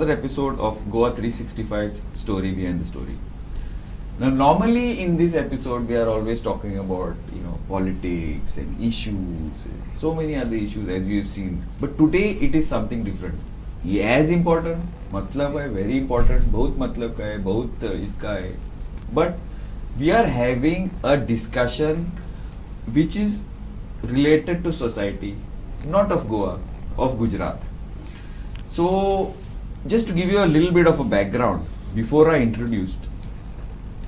another episode of Goa 365's Story Behind the Story. Now, normally in this episode, we are always talking about politics and issues, so many other issues as you have seen. But today it is something different. ये as important, मतलब है very important, बहुत मतलब का है, बहुत इसका है. But we are having a discussion which is related to society, not of Goa, of Gujarat. So, just to give you a little bit of a background, before I introduced,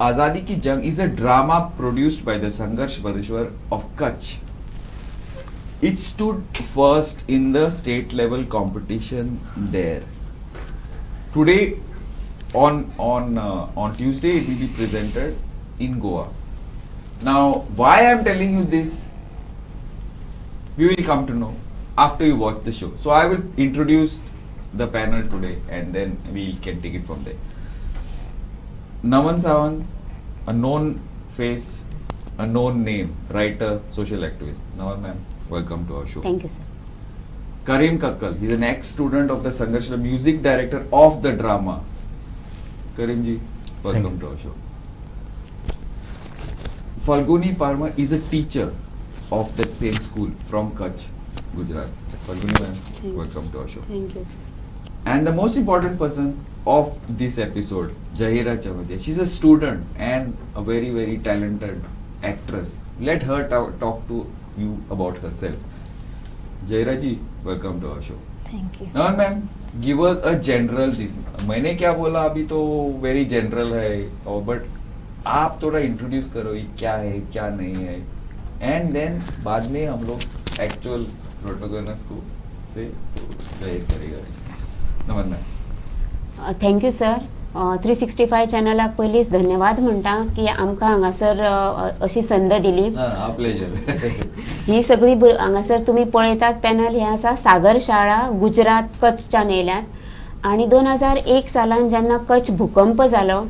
Azadi Ki Jang is a drama produced by the Sangharsh Badeshwar of Kutch. It stood first in the state level competition there. Today, on Tuesday, it will be presented in Goa. Now, why I am telling you this, we will come to know after you watch the show. So I will introduce the panel today and then we can take it from there. Naman Sawant, a known face, a known name, writer, social activist. Naman ma'am, welcome to our show. Thank you, sir. Karim Kakkal, he's an ex-student of the Sangharsh, music director of the drama. Karim ji, welcome to our show. Falguni Parmar is a teacher of that same school from Kutch, Gujarat. Falguni ma'am, welcome to our show. Thank you. And the most important person of this episode, Jahira Chavadia. She's a student and a very, very talented actress. Let her talk to you about herself. Jahira ji, welcome to our show. Thank you. Naman ma'am, give us a general this. मैंने क्या बोला अभी तो very general है, but आप थोड़ा introduce करो ये क्या है क्या नहीं है, एंड देन बाद में हम लोग एक्चुअल प्रोटोगोनस को से जाहिर करेगा. नमन मॅम. Thank you sir. 365 चॅनलाक पयलींच धन्यवाद म्हणटा की आमकां हांगासर अशी संद दिली. प्लेजर. ही सगळी हांगासर तुमी पळयतात पॅनल हे आसा सागर शाळा गुजरात कच्छच्यान येयल्यात आनी 2001 सालान जेन्ना कच्छ भूकंप जालो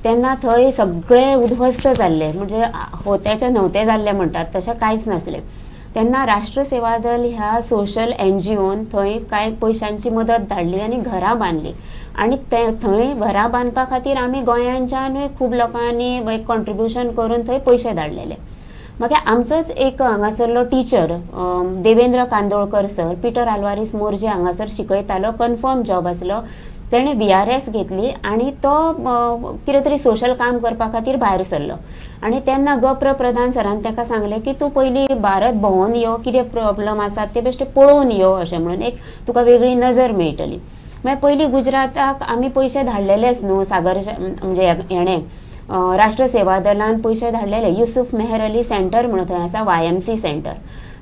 तेन्ना थंय सगळे उद्ध्वस्त जाल्ले, म्हणजे होत्याचे नव्हते जाल्ले म्हणटात तशें कांयच नासलें. तेन्ना राष्ट्र सेवा दल ह्या सोशल NGOन थंय कांय पयशांची मदत धाडली आनी घरां बांदली आनी थंय घरां बांदपा खातीर आमी गोंयांच्यानूय खूब लोकांनी कॉन्ट्रिब्युशन करून थंय पयशे धाडलेले. मागीर आमचोच एक हांगासरलो टिचर देवेंद्र कांदोळकर सर पीटर आल्वारीस मोर्जे हांगासर शिकयतालो, कन्फर्म जॉब आसलो. तेणें VRS घेतली आनी तो कितें तरी सोशल काम करपा खातीर भायर सरलो आनी तेन्ना गप्र प्रधान सरान ताका सांगलें की तूं पयलीं भारत भोंवून यो, कितें प्रॉब्लम आसात ते बेश्टे पळोवन यो अशें म्हणून एक तुका वेगळी नजर मेळटली. मागीर पयलीं गुजराताक आमी पयशे धाडलेलेच न्हू, सागर म्हणजे हेणें राष्ट्र सेवा दलान पयशे धाडलेले. युसूफ मेहर अली सेंटर म्हणून थंय आसा YMC सेंटर.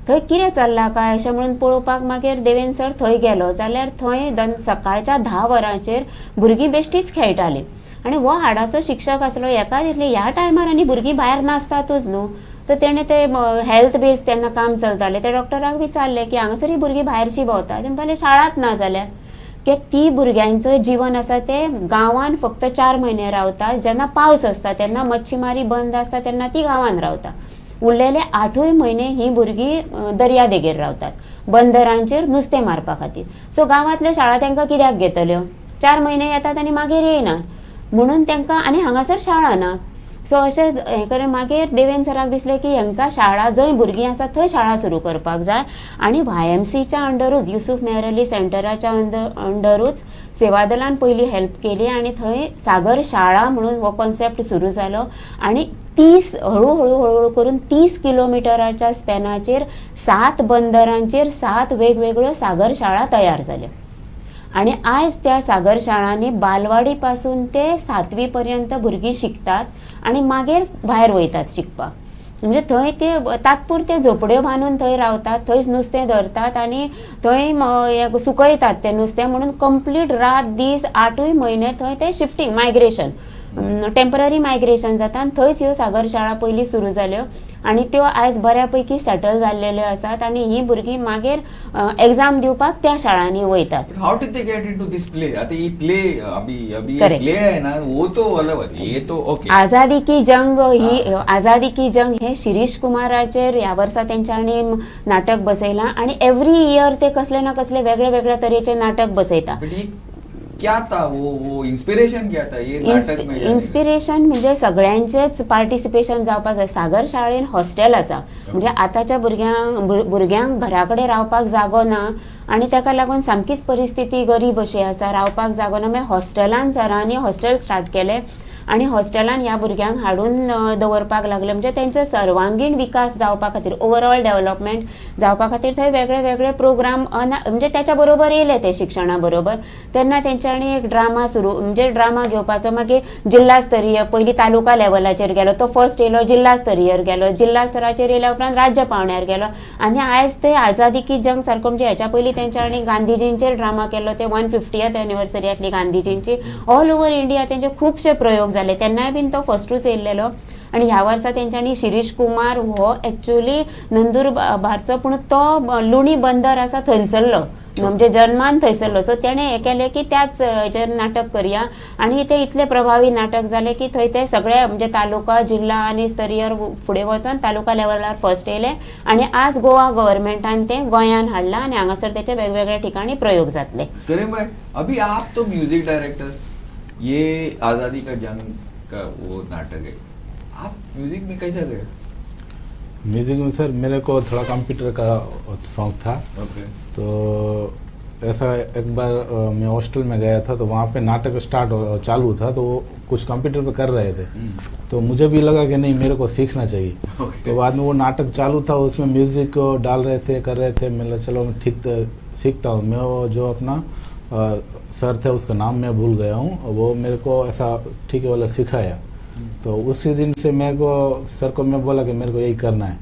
थंय कितें चल्लां काय अशें म्हणून पळोवपाक मागीर देवेंद्र सर थंय गेलो जाल्यार थंय सकाळच्या 10 वरांचेर भुरगीं बेश्टीच खेळटालीं आनी हो हाडाचो शिक्षक आसलो. हेका दिसलें ह्या टायमार आनी भुरगीं भायर नासतातूच न्हू, तर तेणें ते हेल्थ बेज तेन्ना काम चलतालें ते डॉक्टराक विचारलें की हांगासर ही भुरगीं भायरशीं भोंवता. तें म्हणलें शाळाच ना जाल्यार कित्याक ती भुरग्यांचो जीवन आसा ते गांवान फक्त 4 म्हयने रावता. जेन्ना पावस आसता तेन्ना मच्छीमारी बंद आसता तेन्ना ती गांवान रावता. उरलेले 8 म्हयने ही भुरगीं दर्या देगेर रावतात बंदरांचेर नुस्तें मारपा खातीर. सो गांवांतल्यो शाळा तांकां कित्याक घेतल्यो? 4 म्हयने येतात आनी मागीर येयनात म्हणून तांकां, आनी हांगासर शाळा ना. सो अशें हें करून मागीर देवेंद्र सराक दिसलें की हांकां शाळा जंय भुरगीं आसा थंय शाळा सुरू करपाक जाय आनी YMCच्या अंडरूच युसूफ मेहर अली सेंटराच्या अंडरूच सेवा दलान पयलीं हेल्प केली आनी थंय सागर शाळा म्हणून हो कॉन्सेप्ट सुरू जालो आनी 30 हळू करून 30 किलोमिटराच्या स्पॅनाचेर 7 बंदरांचेर 7 वेगवेगळ्यो सागर शाळा तयार जाल्यो. आनी आयज त्या सागर शाळांनी बालवाडी पासून ते 7वी पर्यंत भुरगीं शिकतात आनी मागीर भायर वयतात शिकपाक. म्हणजे थंय ते तात्पुरते झोपड्यो बांदून थंय रावतात, थंयच नुस्तें धरतात आनी थंय सुकयतात तें नुस्तें म्हणून कंप्लीट रात दीस 8 म्हयने थंय ते शिफ्टिंग मायग्रेशन टेम्पररी मायग्रेशन जाता आनी थंयच ह्यो सागर शाळा पयलीं सुरू जाल्यो आनी त्यो आयज बऱ्यापैकी सेटल जाल्लेल्यो आसात आनी ही भुरगीं मागीर एग्जाम दिवपाक त्या शाळांनी वयतात. How did they get into this play? आता ये प्ले अभी प्ले है ना, वो तो अलग है, ये तो ओके. आझादी की जंग ही आझादी की जंग हे शिरीष कुमाराचेर ह्या वर्सा तेंच्यांनी नाटक बसयलां आनी एवरी इयर ते कसले ना कसले वेगळे वेगळे तरेचे नाटक बसयता. क्या था वो इन्स्पिरेशन क्या था ये नाटक में इन्स्पिरेशन म्हणजे सगळ्यांचेच पार्टिसिपेशन जावपाक जाय. सागर शाळेन हॉस्टेल आसा, म्हणजे आतांच्या भुरग्यांक घरा कडेन रावपाक जागो ना आनी ताका लागून सामकीच परिस्थिती गरीब अशी आसा, रावपाक जागो ना. मागीर हॉस्टेलान सरांनी हॉस्टेल स्टार्ट केलें आनी हॉस्टेलान ह्या भुरग्यांक हाडून दवरपाक लागले. म्हणजे तेंचो सर्वांगीण विकास जावपा खातीर, ओवरऑल डेव्हलपमेंट जावपा खातीर थंय वेगळे वेगळे प्रोग्राम म्हणजे त्याच्या बरोबर येयले ते शिक्षणा बरोबर. तेन्ना तेंच्यांनी एक ड्रामा सुरू, म्हणजे ड्रामा घेवपाचो. मागीर जिल्हास्तरीय, पयलीं तालुका लेवलाचेर गेलो तो, फर्स्ट येयलो जिल्हास्तरीयर गेलो, जिल्हा स्तराचेर येयल्या उपरांत राज्य पावण्यार गेलो. आनी आयज ते आझादी की जंग सारको, म्हणजे हेच्या पयलीं तेंच्यांनी गांधीजींचेर ड्रामा केलो, ते 150th एनिवर्सरी आसली गांधीजींची. ऑल ओव्हर इंडिया तेंचे खुबशे प्रयोग जाले, तेन्नाय बीन तो फस्टूच येयल्लेलो. आनी ह्या वर्सा तेंच्यांनी शिरीश कुमार हो एक्चुअली नंदुरबारचो, पूण तो लुणी बंदर आसा थंयसरलो, म्हणजे जन्मान थंयसरलो. सो तेणें हें केलें की त्याच हेचेर नाटक करया, आनी तें इतलें प्रभावी नाटक जालें की थंय ते सगळे म्हणजे तालुका, जिल्हा आनी स्तरीयर फुडें वचोन तालुका लेवलार फर्स्ट येयलें. आनी आज गोवा गव्हर्मेंटान तें गोंयान हाडलां आनी हांगासर तेचे वेगवेगळ्या ठिकाणी प्रयोग जातले. करें भाई, अभी आप तो म्यूजिक डायरेक्टर, ये आज़ादी का जंग का वो नाटक है, आप म्यूजिक में कैसे गए? म्यूजिक में सर मेरे को थोड़ा कंप्यूटर का शौक था. ओके. तो ऐसा एक बार मैं हॉस्टल में गया था, तो वहाँ पे नाटक चालू था, तो वो कुछ कंप्यूटर पे कर रहे थे. तो मुझे भी लगा कि नहीं, मेरे को सीखना चाहिए. तो बाद में वो नाटक चालू था, उसमें म्यूजिक डाल रहे थे, कर रहे थे. मैं चलो मैं ठीक सीखता हूँ. मैं वो जो अपना सर थे उसका नाम मैं भूल गया हूँ, वो मेरे को ऐसा ठीक है वाला सिखाया. तो उसी दिन से मेरे को सर को मैं बोला कि मेरे को यही करना है,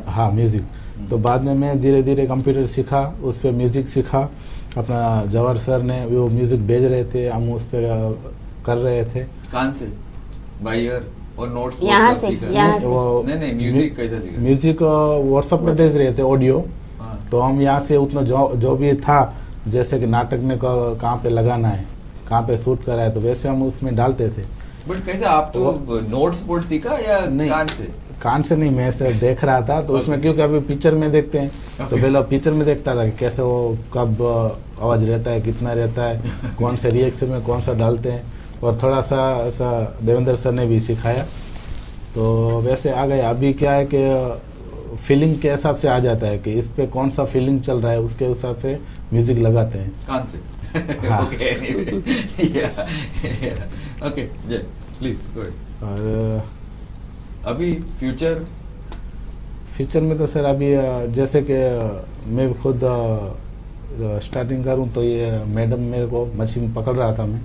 हाँ म्यूजिक. तो बाद में मैं धीरे धीरे कंप्यूटर सीखा, उस पर म्यूजिक सीखा. अपना जवाहर सर ने वो म्यूजिक भेज रहे थे, हम उस पर कर रहे थे. कहाँ से? बाय ईयर और नोट्स? यहाँ से. नहीं म्यूजिक कैसे सीखा? म्यूजिक व्हाट्सएप पे भेज रहे थे ऑडियो. तो हम यहाँ से उतना जो भी था, जैसे कि नाटक में कहाँ पे लगाना है, कहाँ पे शूट करा है, तो वैसे हम उसमें डालते थे. बट कैसे आप तो नोट्स बोर्ड सीखा या नहीं, कान से? कान से नहीं, मैं ऐसे देख रहा था. तो उसमें क्योंकि अभी पिक्चर में देखते हैं, तो पहले पिक्चर में देखता था कि कैसे वो कब आवाज रहता है, कितना रहता है, कौन से रिएक्शन में कौन सा डालते हैं. और थोड़ा सा ऐसा देवेंद्र सर ने भी सिखाया, तो वैसे आ गया. अभी क्या है कि फीलिंग के हिसाब से आ जाता है कि इस पे कौन सा फीलिंग चल रहा है, उसके हिसाब से म्यूजिक लगाते हैं कान से. हाँ. ओके जय प्लीज गो अहेड. और अभी फ्यूचर में तो सर अभी जैसे कि मैं खुद स्टार्टिंग करूं, तो ये मैडम मेरे को मशीन पकड़ रहा था, मैं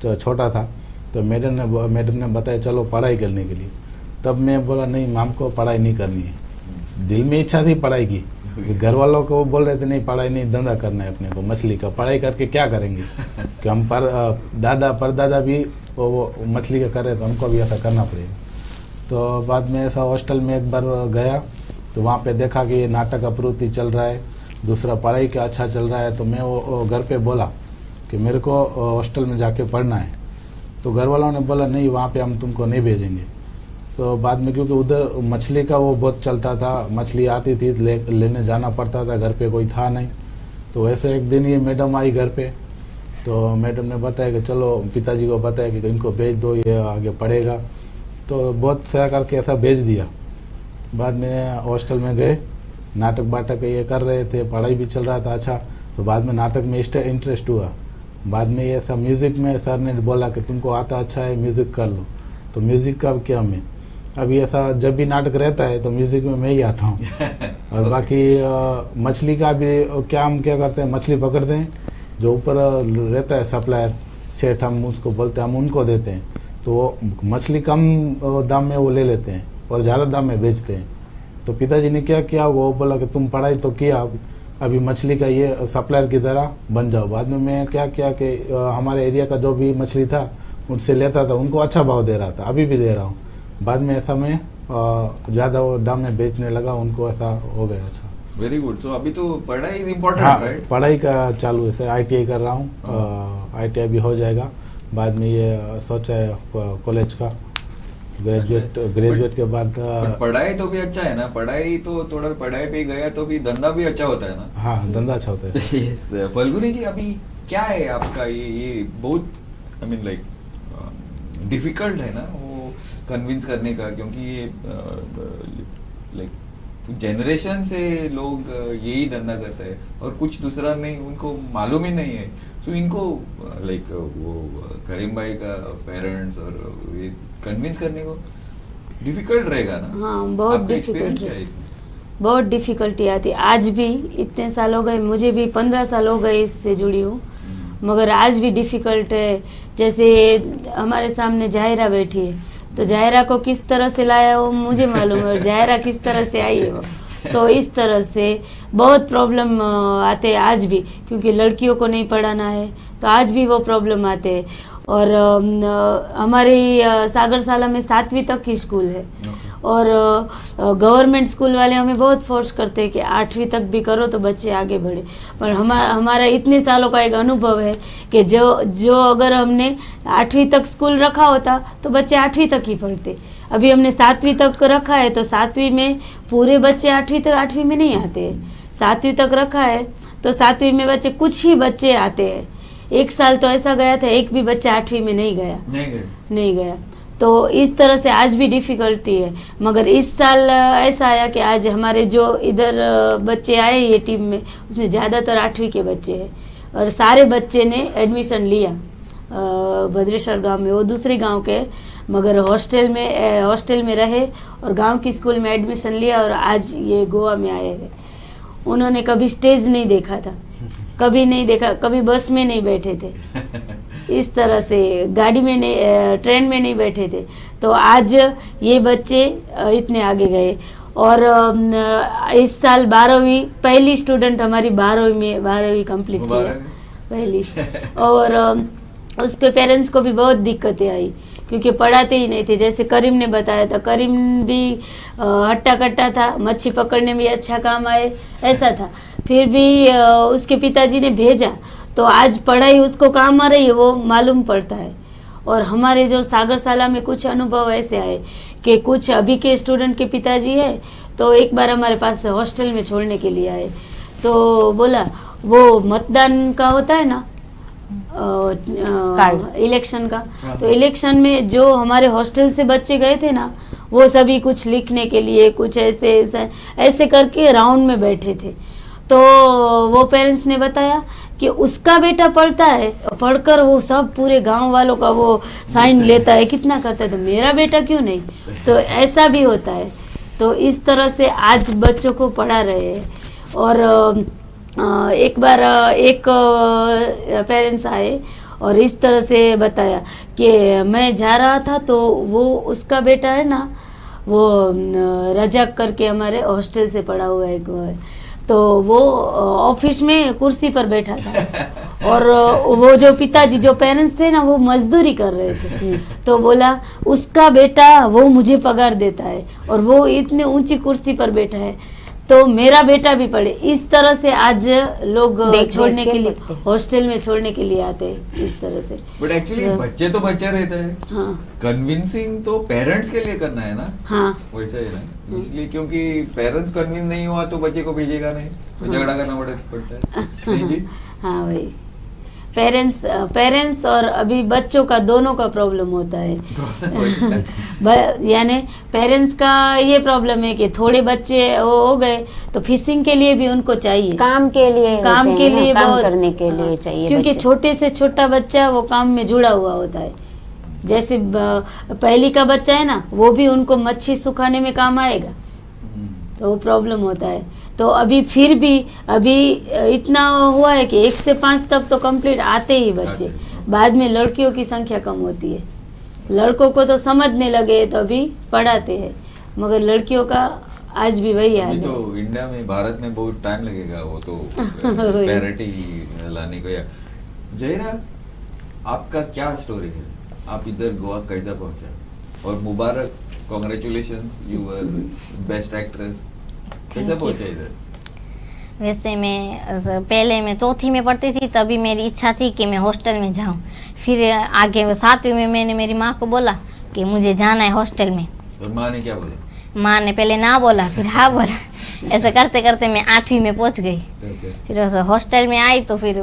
तो छोटा था, तो मैडम ने बताया चलो पढ़ाई करने के लिए. तब मैं बोला नहीं, हमको पढ़ाई नहीं करनी है. दिल में इच्छा थी पढ़ाई की, घर वालों को बोल रहे थे नहीं पढ़ाई नहीं, धंधा करना है अपने को मछली का. पढ़ाई करके क्या करेंगे कि हम दादा परदादा भी वो मछली का कर रहे, तो हमको भी ऐसा करना पड़ेगा. तो बाद में ऐसा हॉस्टल में एक बार गया, तो वहाँ पे देखा कि ये नाटक का प्रवृत्ति चल रहा है, दूसरा पढ़ाई का अच्छा चल रहा है. तो मैं वो घर पे बोला कि मेरे को हॉस्टल में जाके पढ़ना है. तो घर वालों ने बोला नहीं, वहाँ पे हम तुमको नहीं भेजेंगे. तो बाद में क्योंकि उधर मछली का वो बहुत चलता था, मछली आती थी, लेने जाना पड़ता था, घर पे कोई था नहीं. तो वैसे एक दिन ये मैडम आई घर पे, तो मैडम ने बताया कि चलो पिताजी को बताया कि इनको भेज दो, ये आगे पढ़ेगा. तो बहुत सारा करके ऐसा भेज दिया. बाद में हॉस्टल में गए, नाटक बाटक ये कर रहे थे, पढ़ाई भी चल रहा था अच्छा. तो बाद में नाटक में इंटरेस्ट हुआ. बाद में ये सब म्यूज़िक में सर ने बोला कि तुमको आता अच्छा है, म्यूज़िक कर लो. तो म्यूज़िक का क्या मैं अभी ऐसा जब भी नाटक रहता है तो म्यूज़िक में मैं ही आता हूँ. और बाकी मछली का भी क्या हम क्या करते हैं, मछली पकड़ते हैं, जो ऊपर रहता है सप्लायर सेठ हम उसको बोलते हैं, हम उनको देते हैं. तो वो मछली कम दाम में वो ले लेते हैं और ज़्यादा दाम में बेचते हैं. तो पिताजी ने क्या किया, वो बोला कि तुम पढ़ाई तो किया, अभी मछली का ये सप्लायर की तरह बन जाओ. बाद में मैं क्या किया कि हमारे एरिया का जो भी मछली था उनसे लेता था, उनको अच्छा भाव दे रहा था, अभी भी दे रहा हूँ. बाद में ऐसा मैं ज़्यादा वो दाम में बेचने लगा, उनको ऐसा हो गया. अच्छा, वेरी गुड. सो अभी तो पढ़ाई इज इम्पोर्टेंट, राइट? पढ़ाई का चालू है, ITI कर रहा हूँ. ITI भी हो जाएगा. बाद में ये सोचा है कॉलेज का ग्रेजुएट के बाद. पढ़ाई तो भी अच्छा है ना, पढ़ाई तो थोड़ा पढ़ाई पे गया तो भी धंधा भी अच्छा होता है ना. हाँ, धंधा अच्छा होता है. यस. फल्गुनी जी, अभी क्या है आपका ये बहुत आई मीन लाइक डिफिकल्ट है ना वो कन्विंस करने का, क्योंकि ये लाइक जनरेशन से लोग यही धंधा करते हैं और कुछ दूसरा नहीं, उनको मालूम ही नहीं है। सो इनको लाइक वो करीम भाई का पेरेंट्स और ये कन्विंस करने को डिफिकल्ट रहेगा ना। हाँ, बहुत आपका experience difficult क्या है। है इसमें? बहुत डिफिकल्टी आती। आज भी इतने साल हो गए, मुझे भी 15 साल हो गए इससे जुड़ी हूँ, मगर आज भी डिफिकल्ट है। जैसे हमारे सामने जाहिरा बैठी है, तो जाहिरा को किस तरह से लाया वो मुझे मालूम है, और जाहिरा किस तरह से आई है वो। तो इस तरह से बहुत प्रॉब्लम आते हैं आज भी, क्योंकि लड़कियों को नहीं पढ़ाना है तो आज भी वो प्रॉब्लम आते हैं। और हमारी सागरसाला में 7वीं तक की स्कूल है, और गवर्नमेंट स्कूल वाले हमें बहुत फोर्स करते हैं कि 8वीं तक भी करो तो बच्चे आगे बढ़े। पर हमारा इतने सालों का एक अनुभव है कि जो अगर हमने 8वीं तक स्कूल रखा होता तो बच्चे 8वीं तक ही पढ़ते। अभी हमने 7वीं तक रखा है तो 7वीं में पूरे बच्चे 8वीं में नहीं आते हैं। 7वीं तक रखा है तो 7वीं में बच्चे कुछ ही बच्चे आते हैं। एक साल तो ऐसा गया था, एक भी बच्चा 8वीं में नहीं गया। तो इस तरह से आज भी डिफ़िकल्टी है। मगर इस साल ऐसा आया कि आज हमारे जो इधर बच्चे आए ये टीम में, उसमें ज़्यादातर 8वीं के बच्चे हैं, और सारे बच्चे ने एडमिशन लिया भद्रेश्वर गांव में। वो दूसरे गांव के, मगर हॉस्टल में रहे और गांव की स्कूल में एडमिशन लिया, और आज ये गोवा में आए हैं। उन्होंने कभी स्टेज नहीं देखा था, कभी नहीं देखा, कभी बस में नहीं बैठे थे, इस तरह से गाड़ी में नहीं, ट्रेन में नहीं बैठे थे। तो आज ये बच्चे इतने आगे गए। और इस साल 12वीं पहली स्टूडेंट हमारी 12वीं कंप्लीट किया पहली। और उसके पेरेंट्स को भी बहुत दिक्कतें आई, क्योंकि पढ़ाते ही नहीं थे। जैसे करीम ने बताया था, करीम भी हट्टा कट्टा था, मच्छी पकड़ने में अच्छा काम आए ऐसा था, फिर भी उसके पिताजी ने भेजा तो आज पढ़ाई उसको काम आ रही है, वो मालूम पड़ता है। और हमारे जो सागरसाला में कुछ अनुभव ऐसे आए कि कुछ अभी के स्टूडेंट के पिताजी है, तो एक बार हमारे पास हॉस्टल में छोड़ने के लिए आए, तो बोला वो मतदान का होता है ना इलेक्शन का, तो इलेक्शन में जो हमारे हॉस्टल से बच्चे गए थे ना, वो सभी कुछ लिखने के लिए कुछ ऐसे करके राउंड में बैठे थे। तो वो पेरेंट्स ने बताया कि उसका बेटा पढ़ता है, पढ़कर वो सब पूरे गांव वालों का वो साइन लेता है, कितना करता है, तो मेरा बेटा क्यों नहीं। तो ऐसा भी होता है। तो इस तरह से आज बच्चों को पढ़ा रहे हैं। और एक बार एक पेरेंट्स आए और इस तरह से बताया कि मैं जा रहा था तो वो उसका बेटा है ना, वो रजाक करके हमारे हॉस्टल से पढ़ा हुआ है, तो वो ऑफिस में कुर्सी पर बैठा था और वो जो पिताजी जो पेरेंट्स थे ना, वो मजदूरी कर रहे थे। तो बोला उसका बेटा वो मुझे पगार देता है और वो इतनी ऊंची कुर्सी पर बैठा है, तो मेरा बेटा भी पढ़े। इस तरह से आज लोग छोड़ने के लिए हॉस्टल में छोड़ने के लिए आते हैं इस तरह से। बट एक्चुअली बच्चे तो बच्चे रहते हैं, हाँ, कन्विंसिंग तो पेरेंट्स के लिए करना है ना। हाँ, वैसा है ना, इसलिए क्योंकि पेरेंट्स कन्विंस नहीं हुआ तो बच्चे को भेजेगा नहीं, तो झगड़ा करना पड़ता है। नहीं जी? हाँ भाई, पेरेंट्स और अभी बच्चों का दोनों का प्रॉब्लम होता है। यानी पेरेंट्स का ये प्रॉब्लम है कि थोड़े बच्चे हो गए तो फिशिंग के लिए भी उनको चाहिए, काम के लिए काम बहुत करने के लिए चाहिए, क्योंकि छोटे से छोटा बच्चा वो काम में जुड़ा हुआ होता है। जैसे पहली का बच्चा है ना, वो भी उनको मच्छी सुखाने में काम आएगा, तो वो प्रॉब्लम होता है। तो अभी फिर भी अभी इतना हुआ है कि 1 से 5 तक तो कंप्लीट आते ही बच्चे, बाद में लड़कियों की संख्या कम होती है। लड़कों को तो समझने लगे तो अभी पढ़ाते हैं, मगर लड़कियों का आज भी वही हाल है। तो इंडिया में, भारत में बहुत टाइम लगेगा वो तो पैरिटी लाने को। या जयरा, आपका क्या स्टोरी है? आप इधर गोवा कैसा पहुंचा? और मुबारक, congratulations, you were best actress. कैसे पहुंचे इधर? वैसे मैं पहले मैं 4थी में पढ़ती थी, तभी मेरी इच्छा थी कि मैं हॉस्टल में जाऊं। फिर आगे 7वीं में मैंने मेरी माँ को बोला कि मुझे जाना है हॉस्टल में। और माँ ने क्या बोला? माँ ने पहले ना बोला, फिर हाँ बोला। ऐसा करते करते मैं 8वीं में पहुंच गई। फिर हॉस्टल में आई तो फिर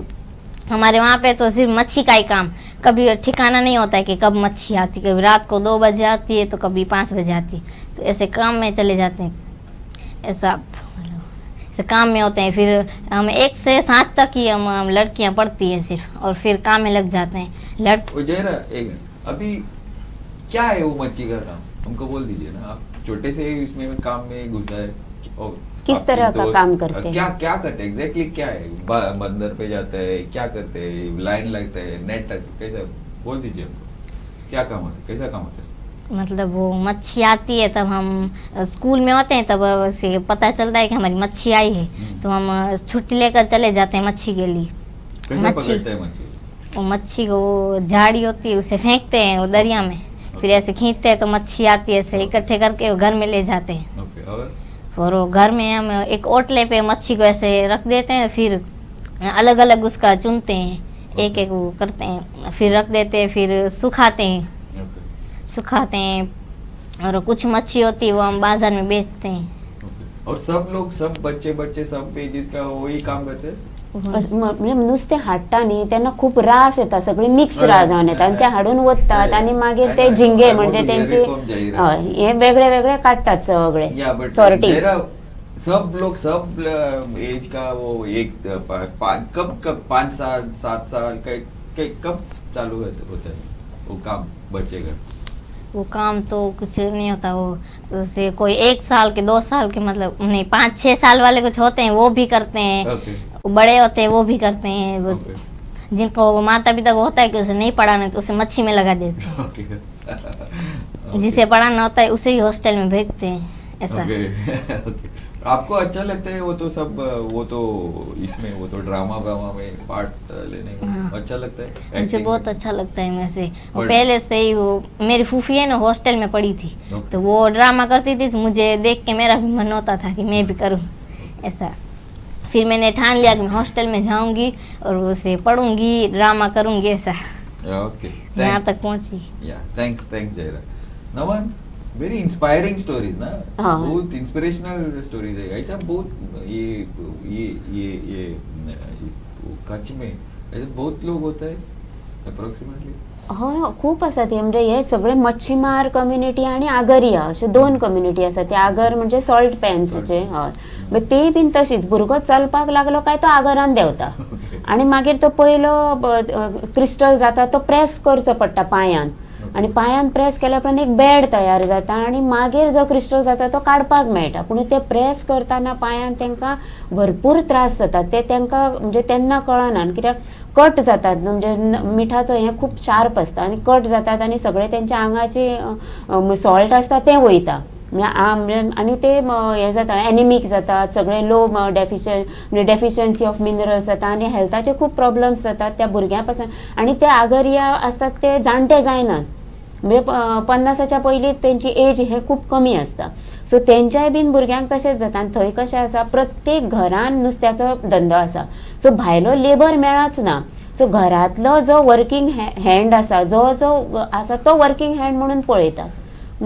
हमारे वहाँ पे तो सिर्फ मच्छी का ही काम, कभी ठिकाना नहीं होता है कि कब मच्छी आती, कभी रात को 2 बजे आती है तो कभी 5 बजे आती है, तो ऐसे काम में चले जाते हैं, ऐसा ऐसे काम में होते हैं। फिर हम 1 से 7 तक ही हम लड़कियाँ पढ़ती हैं सिर्फ, और फिर काम में लग जाते हैं। वो जयरा एक मिनट, अभी क्या है वो मच्छी का काम, हमको बोल दीजिए ना। आप छोटे से इसमें काम में घुसा है और किस आपके तरह का दोस्त काम करते हैं? क्या करते हैं एग्जैक्टली, क्या है बंदर पे जाते हैं, क्या करते हैं, लाइन लगते हैं, नेट कैसे, बोल दीजिए हमको क्या काम होता है, कैसा काम होता है? मतलब वो मच्छी आती है तब हम स्कूल में होते हैं, तब से पता चलता है कि हमारी मच्छी आई है, तो हम छुट्टी लेकर चले जाते हैं मच्छी के लिए। कैसे मच्छी पकड़ते हैं मच्छी? वो मच्छी को झाड़ी होती है उसे फेंकते हैं वो दरिया में, फिर ऐसे खींचते हैं तो मच्छी आती है, ऐसे इकट्ठे करके वो घर में ले जाते हैं। ओके, और वो घर में हम एक ओटले पे मच्छी को ऐसे रख देते हैं, फिर अलग अलग उसका चुनते हैं, एक एक वो करते हैं, फिर रख देते हैं, फिर सुखाते हैं और कुछ मच्छी होती है वो हम बाजार में बेचते हैं। और सब लोग, सब बच्चे सब पेजेस का वही काम करते हैं? म्हणजे नुसते हाडटा न्ही तेन्ना खूप रास येता, सगळी मिक्स रास जावन येता आणि ते हाडून वतात आणि मागीर ते झिंगे म्हणजे त्यांची हे वेगळे वेगळे काढतात सगळे सॉर्टिंग। सब लोग सब एज का वो एक कब 5 साल 7 साल कब चालू होता है वो काम बच्चे का? वो काम तो कुछ नहीं होता, वो जैसे कोई 1 साल के 2 साल के, मतलब नहीं 5-6 साल वाले कुछ होते हैं वो भी करते हैं, बड़े होते हैं वो भी करते हैं। वो जिनको माता पिता को होता है कि उसे नहीं पढ़ाना तो उसे मच्छी में लगा देते हैं। जिसे पढ़ाना होता है उसे ही हॉस्टल में भेजते हैं, ऐसा। आपको अच्छा लगता है वो तो सब, वो तो इसमें वो तो ड्रामा में पार्ट लेने को अच्छा लगता है? मुझे बहुत अच्छा लगता है। मैं से वो पहले से ही, वो मेरी फूफी है ना हॉस्टल में पढ़ी थी, तो वो ड्रामा करती थी, तो मुझे देख के मेरा भी मन होता था कि मैं भी करूं ऐसा। फिर मैंने ठान लिया कि मैं हॉस्टल में जाऊंगी और उसे पढ़ूंगी, ड्रामा करूंगी, ऐसा। ओके, यहाँ तक पहुंची। थैंक्स जयरा। नमन, वेरी इंस्पायरिंग स्टोरीज ना, हाँ। बहुत इंस्पिरेशनल स्टोरीज है। ऐसा बहुत ये इस कच्छ में ऐसे बहुत लोग होता है अप्रोक्सिमेटली? हय खूप आसा ती, म्हणजे हे सगळे मच्छीमार कम्युनिटी आणि आगरिया अशे 2 कम्युनिटी आसा। ते आगर म्हणजे सॉल्ट पॅन्सचे, हय मग ते बीन तशीच, भुरगो चलपाक लागलो काय तो आगरान देंवता आणि मागीर तो पयलो क्रिस्टल जाता तो प्रेस करचो पडटा पांयान, आणि पांयान प्रेस केल्या उपरांत एक बेड तयार जाता आणि मागीर जो क्रिस्टल जाता तो काडपाक मेळटा। पूण ते प्रेस करतना पांयान तांकां भरपूर त्रास जातात, ते तांकां म्हणजे तेन्ना कळना, कित्याक कट जातात, म्हणजे मिठाचो हे खूप शार्प आसता आणि कट जातात आणि सगळे त्यांच्या आंगाचे सॉल्ट आसता ते वयता, आणि ते हे जाता एनिमीक जातात, सगळे लो डेफिशियन्सी ऑफ मिनरल्स जाता आणि हेल्थाचे खूप प्रॉब्लेम्स जातात त्या भुरग्यां पासून। आणि ते आगरिया असतात ते जाणटे जायनात, म्हणजे 50च्या पयलींच त्यांची एज हे खूप कमी आसता, सो तेंच्याय बीन भुरग्यांक तशेंच जाता। आनी थंय कशें आसा, प्रत्येक घरान नुस्त्याचो धंदो आसा, सो भायलो लेबर मेळच ना, सो घरांतलो जो वर्किंग हँड आसा, जो आसा तो वर्किंग हँड म्हणून पळयतात,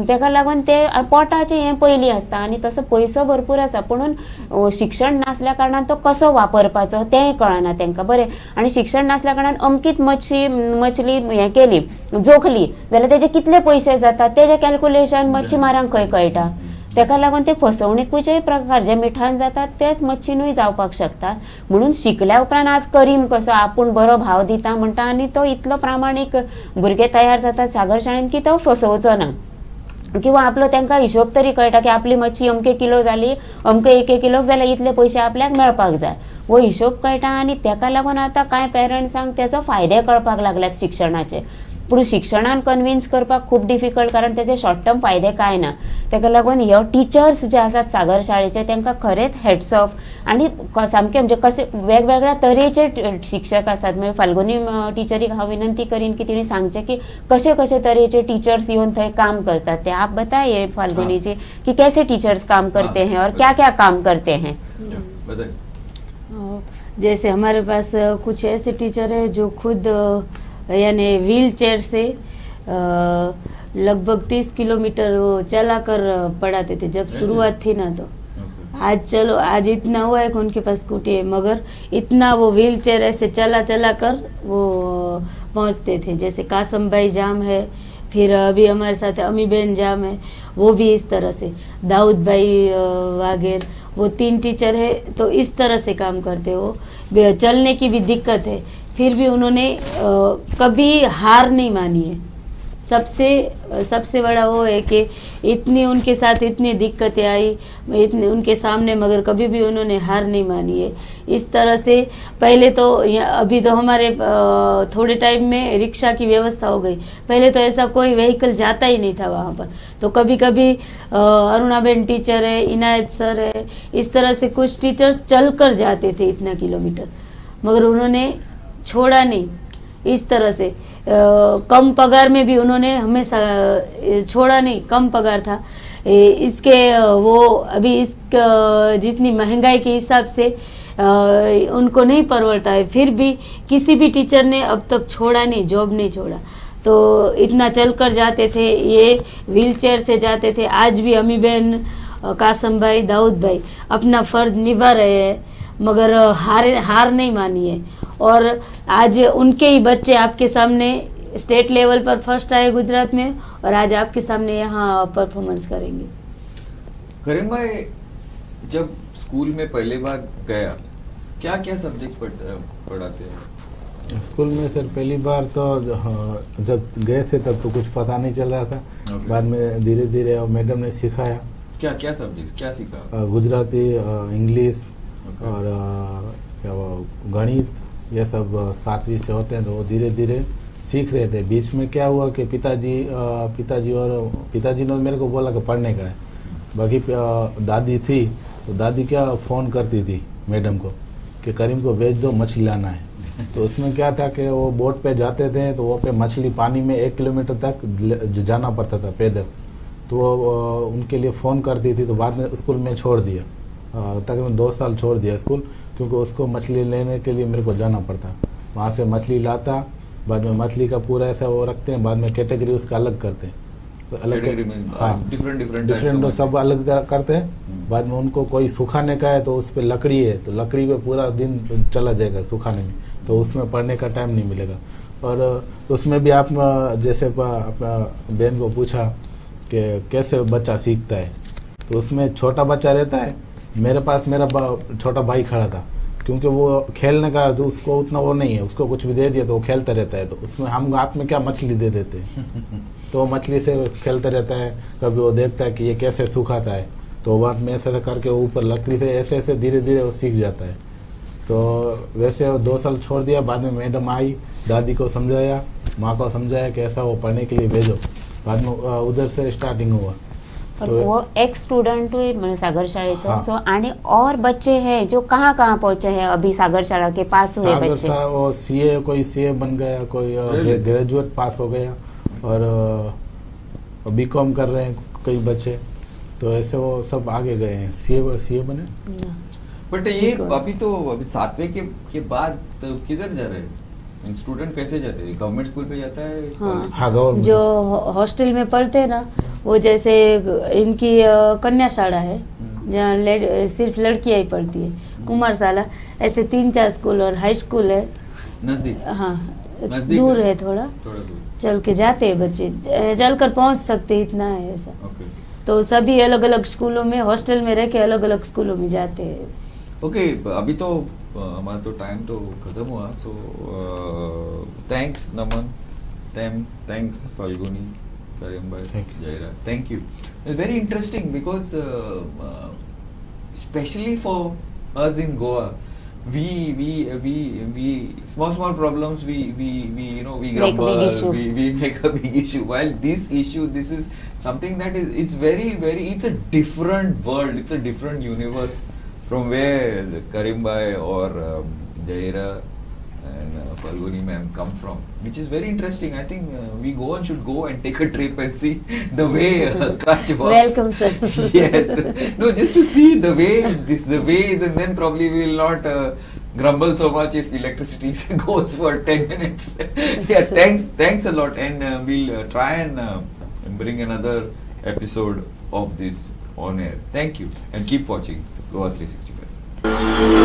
तेका लागून ते पोटाचें हें पयलीं आसता आणि तसो पयसो भरपूर आसा, पुणून शिक्षण नासल्या कारणान तो कसो वापरपाचो तेंय कळना तांकां। बरें, आणि शिक्षण नासल्या कारणान अमकीत मछली हें केली, जोखली जाल्यार तेजे कितले पयशे जातात तेजें कॅल्क्युलेशन मच्छीमारांक खंय कळटा, तेका लागून ते फसवणुकीचेय प्रकार जे मिठान जातात तेच मच्छीनूय जावपाक शकतात। म्हणून शिकल्या उपरांत आज करीम कसो आपूण बरो भाव दिता म्हणटा आणि तो इतलो प्रामाणीक भुरगे तयार जातात सागर शाळेंत की तो फसवचो ना, किंवा आपलो तांकां हिशोब तरी कळटा की आपली मच्छी अमके किलो जाली, अमके 1 किलोक जाल्यार इतले पयशे आपल्याक मेळपाक जाय, वो हिशोब कळटा। आणि तेका लागून आतां कांय पेरंट्सांक तेचो फायदे कळपाक लागल्यात शिक्षणाचे, पूण शिक्षणान कन्विन्स करपाक खूप डिफिकल्ट, कारण त्याचे शॉर्ट टर्म फायदे काय ना। तेका लागून ह्यो टिचर्स जे आसात सागर शाळेचे तांकां खरेंच हेड्स ऑफ, आणि सामके म्हणजे कसे वेगवेगळ्या तरेचे शिक्षक आसात। म्हणजे फाल्गुनी टीचरीक हांव विनंती करीन की तिणी सांगचे की कशे कशे तरेचे टीचर्स येवन थंय काम करतात ते। आप बताइए फाल्गुनी जी कि कैसे टीचर्स काम करते हैं और क्या क्या काम करते हैं? जैसे हमारे पास कुछ ऐसे टीचर है जो खुद यानी व्हील चेयर से लगभग 30 किलोमीटर वो चला कर पढ़ाते थे जब शुरुआत थी ना, तो आज चलो आज इतना हुआ है कि उनके पास स्कूटी है, मगर इतना वो व्हील चेयर ऐसे चला चला कर वो पहुंचते थे। जैसे कासम भाई जाम है, फिर अभी हमारे साथ अमी बहन जाम है, वो भी इस तरह से, दाऊद भाई वागेर, वो 3 टीचर है तो इस तरह से काम करते हो। चलने की भी दिक्कत है, फिर भी उन्होंने कभी हार नहीं मानी है। सबसे बड़ा वो है कि इतनी उनके साथ इतनी दिक्कतें आई इतने उनके सामने, मगर कभी भी उन्होंने हार नहीं मानी है। इस तरह से पहले तो अभी तो हमारे थोड़े टाइम में रिक्शा की व्यवस्था हो गई, पहले तो ऐसा कोई व्हीकल जाता ही नहीं था वहाँ पर। तो कभी कभी अरुणाबेन टीचर है, इनायत सर है, इस तरह से कुछ टीचर्स चल कर जाते थे इतना किलोमीटर, मगर उन्होंने छोड़ा नहीं। इस तरह से कम पगार में भी उन्होंने हमेशा छोड़ा नहीं, कम पगार था इसके वो अभी इस जितनी महंगाई के हिसाब से उनको नहीं परवड़ता है, फिर भी किसी भी टीचर ने अब तक छोड़ा नहीं, जॉब नहीं छोड़ा। तो इतना चल कर जाते थे, ये व्हील चेयर से जाते थे। आज भी अमी बहन, कासम भाई, दाऊद भाई अपना फ़र्ज निभा रहे हैं, मगर हार नहीं मानी है। और आज उनके ही बच्चे आपके सामने स्टेट लेवल पर फर्स्ट आए गुजरात में, और आज आपके सामने यहाँ परफॉर्मेंस करेंगे। करीम भाई, जब स्कूल में पहली बार गया, क्या क्या सब्जेक्ट पढ़ाते हैं स्कूल में? सर पहली बार तो जब गए थे तब तो कुछ पता नहीं चल रहा था। Okay. बाद में धीरे धीरे मैडम ने सिखाया। क्या क्या सब्जेक्ट क्या सीखा? Gujarati, English Okay. और गणित, ये सब 7वीं से होते हैं, तो वो धीरे धीरे सीख रहे थे। बीच में क्या हुआ कि पिताजी ने मेरे को बोला कि पढ़ने का है, बाकी दादी थी, तो दादी क्या फ़ोन करती थी मैडम को कि करीम को भेज दो, मछली लाना है। तो उसमें क्या था कि वो बोट पे जाते थे, तो वो पे मछली पानी में 1 किलोमीटर तक जाना पड़ता था पैदल, तो वो उनके लिए फ़ोन करती थी। तो बाद में स्कूल में छोड़ दिया, तकरीबन 2 साल छोड़ दिया स्कूल, क्योंकि उसको मछली लेने के लिए मेरे को जाना पड़ता। वहाँ से मछली लाता, बाद में मछली का पूरा ऐसा वो रखते हैं, बाद में कैटेगरी उसका अलग करते हैं, तो अलग डिफरेंट सब अलग करते हैं। बाद में उनको कोई सुखाने का है तो उस पर लकड़ी है, तो लकड़ी पे पूरा दिन चला जाएगा सुखाने में, तो उसमें पढ़ने का टाइम नहीं मिलेगा। और उसमें भी आप जैसे अपना बहन को पूछा कि कैसे बच्चा सीखता है, तो उसमें छोटा बच्चा रहता है, मेरे पास मेरा छोटा भाई खड़ा था, क्योंकि वो खेलने का तो उसको उतना वो नहीं है, उसको कुछ भी दे दिया तो वो खेलता रहता है। तो उसमें हम हाथ में क्या मछली दे देते हैं, तो मछली से खेलता रहता है। कभी वो देखता है कि ये कैसे सुखाता है, तो वहाँ में ऐसे करके ऊपर लकड़ी से ऐसे ऐसे धीरे धीरे वो सीख जाता है। तो वैसे 2 साल छोड़ दिया। बाद में मैडम आई, दादी को समझाया, माँ को समझाया कि ऐसा वो पढ़ने के लिए भेजो। बाद में उधर से स्टार्टिंग हुआ। पण वो एक स्टूडेंट हुए सागर शाळेचं। हाँ। सो आणि और बच्चे हैं जो कहाँ कहाँ पहुँचे हैं अभी सागर शाला के पास हुए बच्चे? वो सीए, कोई सीए बन गया, कोई ग्रेजुएट पास हो गया, और बीकॉम कर रहे हैं कई बच्चे, तो ऐसे वो सब आगे गए हैं, सीए बने। बट ये अभी 7वें के बाद तो किधर जा रहे हैं स्टूडेंट? कैसे जाते हैं? गवर्नमेंट स्कूल पे जाता है? हाँ, गवर्नमेंट। जो हॉस्टल में पढ़ते हैं ना, वो जैसे इनकी कन्या शाला है जहाँ सिर्फ लड़कियां ही पढ़ती है, कुमार शाला, ऐसे 3-4 स्कूल और हाई स्कूल है नजदीक। हाँ, नजदीक दूर है? है थोड़ा दूर। चल के जाते हैं बच्चे, चल कर पहुँच सकते इतना है ऐसा। ओके तो सभी अलग अलग स्कूलों में, हॉस्टल में रह के अलग अलग स्कूलों में जाते हैं। ओके, अभी तो हमारा तो टाइम तो खत्म हुआ। So thanks Naman, thanks Falguni, Karim भाई, Jayra, thank you. It's very interesting because especially for us in Goa, we small problems we grumble, we make a big issue, while this is something that it's very it's a different world, it's a different universe from where Karim bhai or Jaira and Falguni ma'am come from, which is very interesting. I think we should go and take a trip and see the way Kutch works. Welcome sir. Yes, no, just to see the way is, and then probably we will not grumble so much if electricity goes for 10 minutes. Yeah, thanks a lot, and we'll try and bring another episode of this on air. Thank you and keep watching Goa 365.